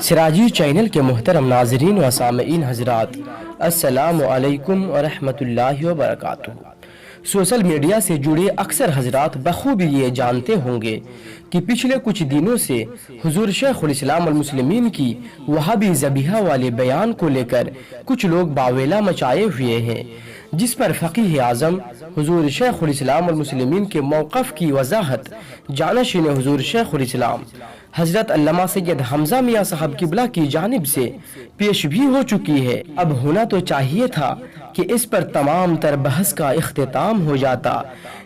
سراجی channel کے محترم ناظرین و سامعین حضرات، السلام علیکم ورحمۃ اللہ وبرکاتہ۔ سوشل میڈیا سے جڑے اکثر حضرات بخوبی یہ جانتے ہوں گے کہ پچھلے کچھ دنوں سے حضور شیخ الاسلام والمسلمین کی وہابی ذبیحہ والے بیان کو لے کر کچھ لوگ باویلا مچائے ہوئے ہیں، جس پر فقیہ اعظم حضور شیخ الاسلام والمسلمین کے موقف کی وضاحت جانشین حضور شیخ الاسلام حضرت علامہ سید حمزہ میاں صاحب قبلہ کی جانب سے پیش بھی ہو چکی ہے۔ اب ہونا تو چاہیے تھا کہ اس پر تمام تر بحث کا اختتام ہو جاتا،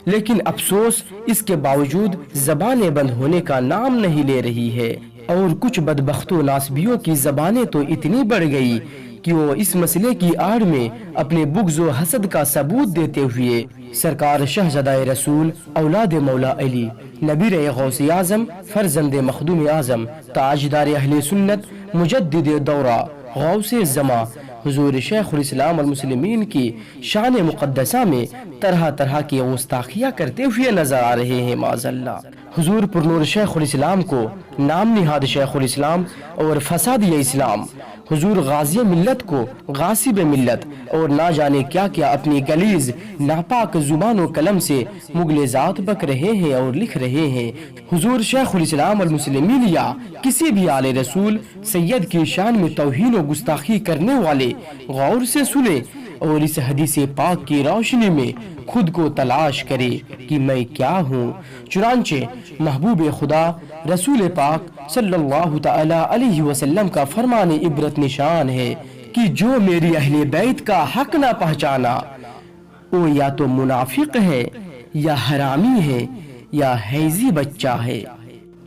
لیکن افسوس اس کے باوجود زبانیں بند ہونے کا نام نہیں لے رہی ہے، اور کچھ بدبخت و ناسبیوں کی زبانیں تو اتنی بڑھ گئی کہ وہ اس مسئلے کی آڑ میں اپنے بغض و حسد کا ثبوت دیتے ہوئے سرکار شہزادہ رسول اولاد مولا علی نبی غوث اعظم فرزند مخدوم اعظم تاجدار اہل سنت مجدد دورہ غوث زماں حضور شیخ الاسلام والمسلمین کی شان مقدسہ میں طرح طرح کی گستاخیاں کرتے ہوئے نظر آ رہے ہیں معاذ اللہ۔ حضور پرنور شیخ الاسلام کو نام نہاد شیخ الاسلام اور فسادی اسلام، حضور غازی ملت کو غاصب ملت، اور نہ جانے کیا کیا اپنی غلیظ ناپاک زبان و قلم سے مغل ذات بک رہے ہیں اور لکھ رہے ہیں۔ حضور شیخ الاسلام والمسلمین یا کسی بھی آل رسول سید کی شان میں توہین و گستاخی کرنے والے غور سے سنے اور اس حدیث پاک کی روشنی میں خود کو تلاش کرے کہ میں کیا ہوں۔ چنانچہ محبوب خدا رسول پاک صلی اللہ تعالی علیہ وسلم کا فرمان عبرت نشان ہے کہ جو میری اہل بیت کا حق نہ پہچانا وہ یا تو منافق ہے یا حرامی ہے یا حیزی بچہ ہے۔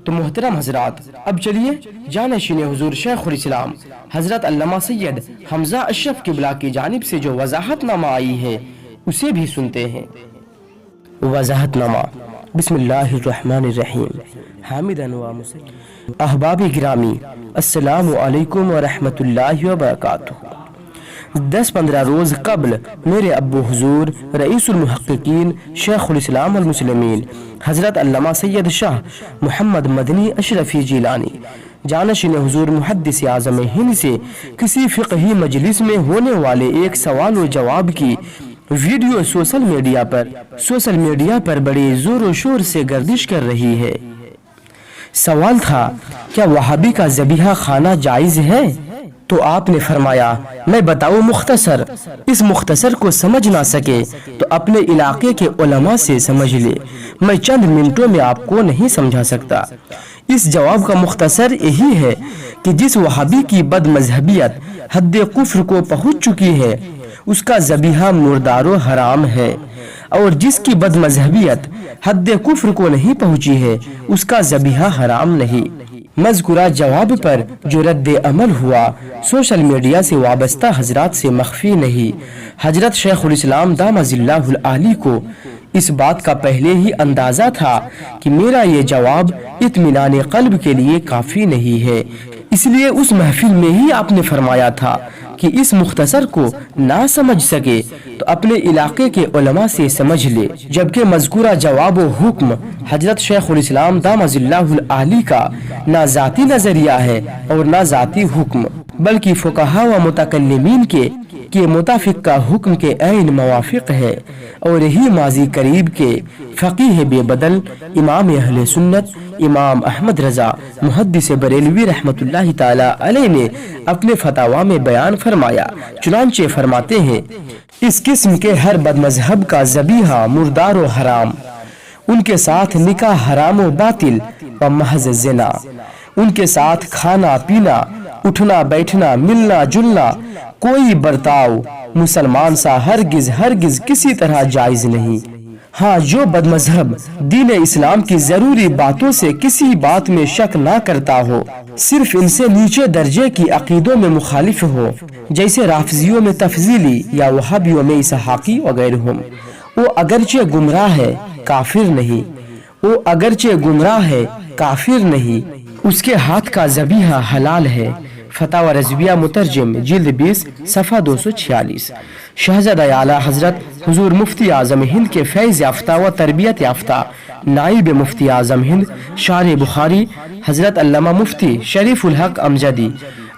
تو محترم حضرات، اب چلیے جانشین حضور شیخ الاسلام حضرت علامہ سید حمزہ اشرف قبلہ کی جانب سے جو وضاحت نامہ آئی ہے اسے بھی سنتے ہیں۔ وضاحت نامہ۔ بسم اللہ الرحمن الرحیم۔ حامداً و مسلم۔ احباب گرامی، السلام علیکم ورحمۃ اللہ وبرکاتہ۔ 10-15 روز قبل میرے ابو حضور رئیس المحققین شیخ الاسلام والمسلمین حضرت علامہ سید شاہ محمد مدنی اشرفی جیلانی جانشین حضور محدث اعظم ہند سے کسی فقہی مجلس میں ہونے والے ایک سوال و جواب کی ویڈیو سوشل میڈیا پر بڑے زور و شور سے گردش کر رہی ہے۔ سوال تھا، کیا وہابی کا ذبیحہ خانہ جائز ہے؟ تو آپ نے فرمایا، میں بتاؤں مختصر، اس مختصر کو سمجھ نہ سکے تو اپنے علاقے کے علماء سے سمجھ لے، میں چند منٹوں میں آپ کو نہیں سمجھا سکتا۔ اس جواب کا مختصر یہی ہے کہ جس وہابی کی بد مذہبیت حد کفر کو پہنچ چکی ہے اس کا ذبیحہ مردار و حرام ہے، اور جس کی بد مذہبیت حد کفر کو نہیں پہنچی ہے اس کا ذبیحہ حرام نہیں۔ مذکورہ جواب پر جو رد عمل ہوا سوشل میڈیا سے وابستہ حضرات سے مخفی نہیں۔ حضرت شیخ الاسلام دامت اللہ العالی کو اس بات کا پہلے ہی اندازہ تھا کہ میرا یہ جواب اطمینان قلب کے لیے کافی نہیں ہے، اس لیے اس محفل میں ہی آپ نے فرمایا تھا کہ اس مختصر کو نہ سمجھ سکے تو اپنے علاقے کے علماء سے سمجھ لے، جبکہ مذکورہ جواب و حکم حضرت شیخ الاسلام دامت اللہ العالی کا نہ ذاتی نظریہ ہے اور نہ ذاتی حکم، بلکہ فقہاء و متکلمین کے متفق کا حکم کے عین موافق ہے، اور یہی ماضی قریب کے فقیہ بے بدل امام اہل سنت امام احمد رضا محدث بریلوی رحمۃ اللہ تعالی علیہ نے اپنے فتاویٰ میں بیان فرمایا۔ چنانچہ فرماتے ہیں، اس قسم کے ہر بد مذہب کا ذبیحہ مردار و حرام، ان کے ساتھ نکاح حرام و باطل و محض زنا، ان کے ساتھ کھانا پینا، اٹھنا بیٹھنا، ملنا جلنا، کوئی برتاؤ مسلمان سا ہرگز کسی طرح جائز نہیں۔ ہاں، جو بد مذہب دین اسلام کی ضروری باتوں سے کسی بات میں شک نہ کرتا ہو، صرف ان سے نیچے درجے کی عقیدوں میں مخالف ہو، جیسے رافضیوں میں تفضیلی یا وہابیوں میں اسحاقی وغیرہ، وہ اگرچہ گمراہ ہے کافر نہیں، اس کے ہاتھ کا ذبیحہ حلال ہے، فتاوی رضویہ مترجم جلد 20 صفحہ 246۔ شہزادہ اعلیٰ حضرت حضور مفتی اعظم ہند کے فیض یافتہ و تربیت یافتہ نائب مفتی اعظم ہند شارح بخاری حضرت علامہ مفتی شریف الحق امجدی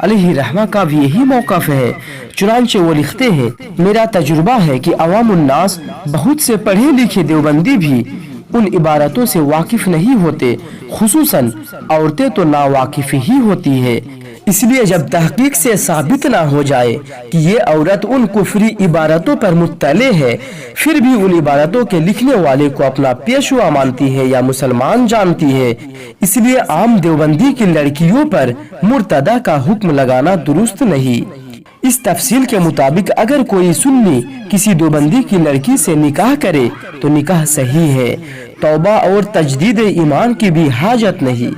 علیہ رحمہ کا بھی یہی موقف ہے۔ چنانچہ وہ لکھتے ہیں، میرا تجربہ ہے کہ عوام الناس بہت سے پڑھے لکھے دیوبندی بھی ان عبارتوں سے واقف نہیں ہوتے، خصوصاً عورتیں تو ناواقف ہی ہوتی ہے۔ اس لیے جب تحقیق سے ثابت نہ ہو جائے کہ یہ عورت ان کفری عبارتوں پر مطلع ہے، پھر بھی ان عبارتوں کے لکھنے والے کو اپنا پیشوا مانتی ہے یا مسلمان جانتی ہے، اس لیے عام دیوبندی کی لڑکیوں پر مرتدہ کا حکم لگانا درست نہیں۔ اس تفصیل کے مطابق اگر کوئی سنی کسی دیوبندی کی لڑکی سے نکاح کرے تو نکاح صحیح ہے، توبہ اور تجدید ایمان کی بھی حاجت نہیں۔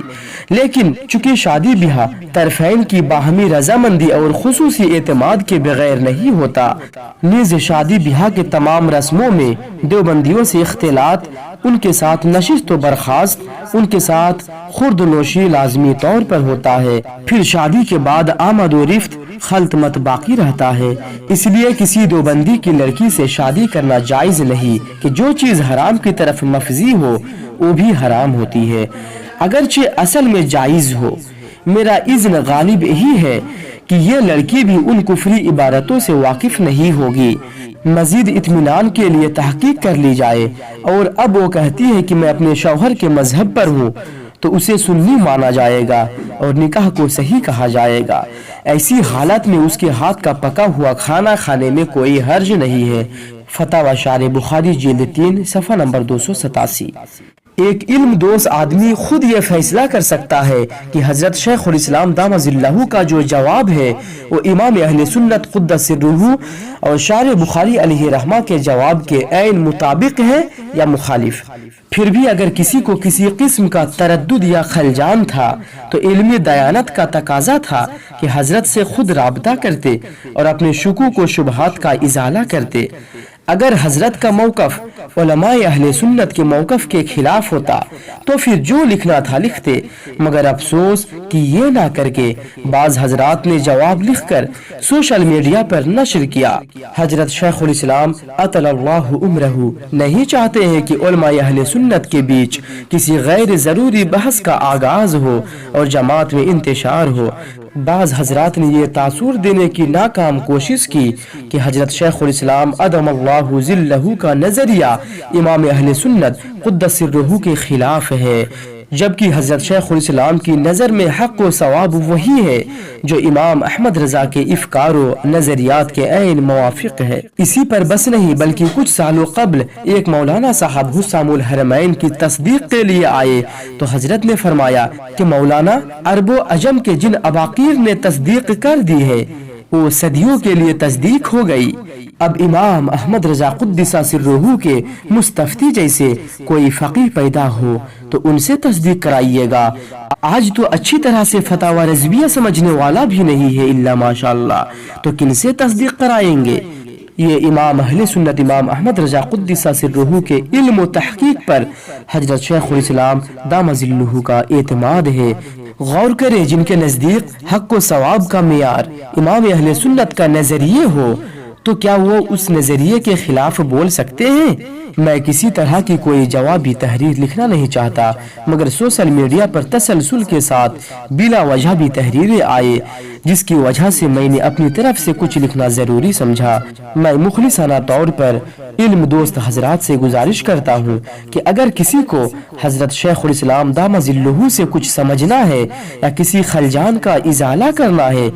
لیکن چونکہ شادی بیاہ طرفین کی باہمی رضامندی اور خصوصی اعتماد کے بغیر نہیں ہوتا، نیز شادی بیاہ کے تمام رسموں میں دیوبندیوں سے اختلاط، ان کے ساتھ نشست و برخاست، ان کے ساتھ خورد نوشی لازمی طور پر ہوتا ہے، پھر شادی کے بعد آمد و رفت خلط مت باقی رہتا ہے۔ اس لیے کسی دیوبندی کی لڑکی سے شادی کرنا جائز نہیں کہ جو چیز حرام کی طرف مفضی ہو وہ بھی حرام ہوتی ہے، اگرچہ اصل میں جائز ہو۔ میرا اذن غالب یہی ہے کہ یہ لڑکی بھی ان کفری عبارتوں سے واقف نہیں ہوگی۔ مزید اطمینان کے لیے تحقیق کر لی جائے، اور اب وہ کہتی ہے کہ میں اپنے شوہر کے مذہب پر ہوں تو اسے سنی مانا جائے گا اور نکاح کو صحیح کہا جائے گا۔ ایسی حالت میں اس کے ہاتھ کا پکا ہوا کھانا کھانے میں کوئی حرج نہیں ہے۔ فتاوی شارح بخاری جلد 3 صفحہ نمبر 287۔ ایک علم دوست آدمی خود یہ فیصلہ کر سکتا ہے کہ حضرت شیخ الاسلام دامت ظلہ کا جو جواب ہے وہ امام اہل سنت قدس سرہ اور شارح بخاری علیہ رحمہ کے جواب کے عین مطابق ہے یا مخالف۔ پھر بھی اگر کسی کو کسی قسم کا تردد یا خلجان تھا تو علمی دیانت کا تقاضا تھا کہ حضرت سے خود رابطہ کرتے اور اپنے شکوک و شبہات کا ازالہ کرتے۔ اگر حضرت کا موقف علماء اہل سنت کے موقف کے خلاف ہوتا تو پھر جو لکھنا تھا لکھتے، مگر افسوس کہ یہ نہ کر کے بعض حضرات نے جواب لکھ کر سوشل میڈیا پر نشر کیا۔ حضرت شیخ الاسلام اطال اللہ عمرہ نہیں چاہتے ہیں کہ علماء اہل سنت کے بیچ کسی غیر ضروری بحث کا آغاز ہو اور جماعت میں انتشار ہو۔ بعض حضرات نے یہ تاثر دینے کی ناکام کوشش کی کہ حضرت شیخ الاسلام ادم اللہ ذلہ کا نظریہ امام اہل سنت قدس سرہ کے خلاف ہے، جبکہ حضرت شیخ الاسلام کی نظر میں حق و ثواب وہی ہے جو امام احمد رضا کے افکار و نظریات کے عین موافق ہے۔ اسی پر بس نہیں بلکہ کچھ سالوں قبل ایک مولانا صاحب حسام الحرمین کی تصدیق کے لیے آئے تو حضرت نے فرمایا کہ مولانا عرب و عجم کے جن اباقیر نے تصدیق کر دی ہے وہ صدیوں کے لیے تصدیق ہو گئی، اب امام احمد رضا قدس سرہ کے مستفتی جیسے کوئی فقیہ پیدا ہو تو ان سے تصدیق کرائیے گا۔ آج تو اچھی طرح سے فتاوی رضویہ سمجھنے والا بھی نہیں ہے الا ماشاءاللہ، تو کن سے تصدیق کرائیں گے؟ یہ امام اہل سنت امام احمد رضا قدس سرہ کے علم و تحقیق پر حضرت شیخ الاسلام دامت ظلہ کا اعتماد ہے۔ غور کریں، جن کے نزدیک حق و ثواب کا معیار امام اہل سنت کا نظریے ہو تو کیا وہ اس نظریے کے خلاف بول سکتے ہیں؟ میں کسی طرح کی کوئی جوابی تحریر لکھنا نہیں چاہتا، مگر سوشل میڈیا پر تسلسل کے ساتھ بلا وجہ بھی تحریریں آئے، جس کی وجہ سے میں نے اپنی طرف سے کچھ لکھنا ضروری سمجھا۔ میں مخلصانہ طور پر علم دوست حضرات سے گزارش کرتا ہوں کہ اگر کسی کو حضرت شیخ الاسلام دامت ظلہ سے کچھ سمجھنا ہے یا کسی خلجان کا ازالہ کرنا ہے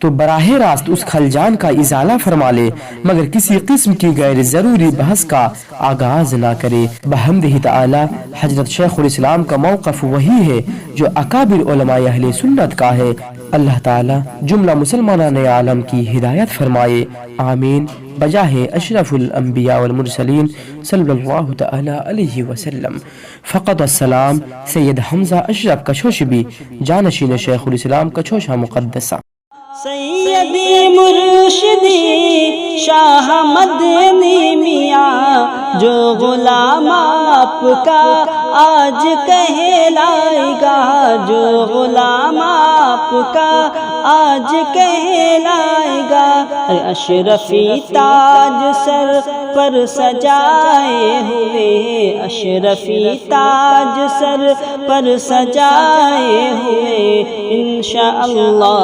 تو براہ راست اس خلجان کا ازالہ فرما لے، مگر کسی قسم کی غیر ضروری بحث کا آغاز نہ کرے۔ بحمدہ تعالی حضرت شیخ الاسلام کا موقف وہی ہے جو اکابر علماء اہل سنت کا ہے۔ اللہ تعالی جملہ مسلمانان عالم کی ہدایت فرمائے، آمین، بجاہ اشرف الانبیاء والمرسلین صلی اللہ تعالی علیہ وسلم۔ فقط السلام سید حمزہ اشرف کچھوشبی، جانشین شیخ الاسلام کچھوشا مقدسہ۔ سیدی مرشدی شاہ مدنی میاں جو غلام آپ کا آج کہلائے گا، جو غلام آپ کا آج کہلائے گا۔ اشرفی تاج سر پر سجائے ہوئے، اشرفی تاج سر پر سجائے ہوئے، انشاءاللہ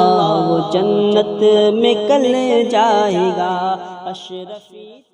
وہ جنت میں کل جائے گا۔ اشرفی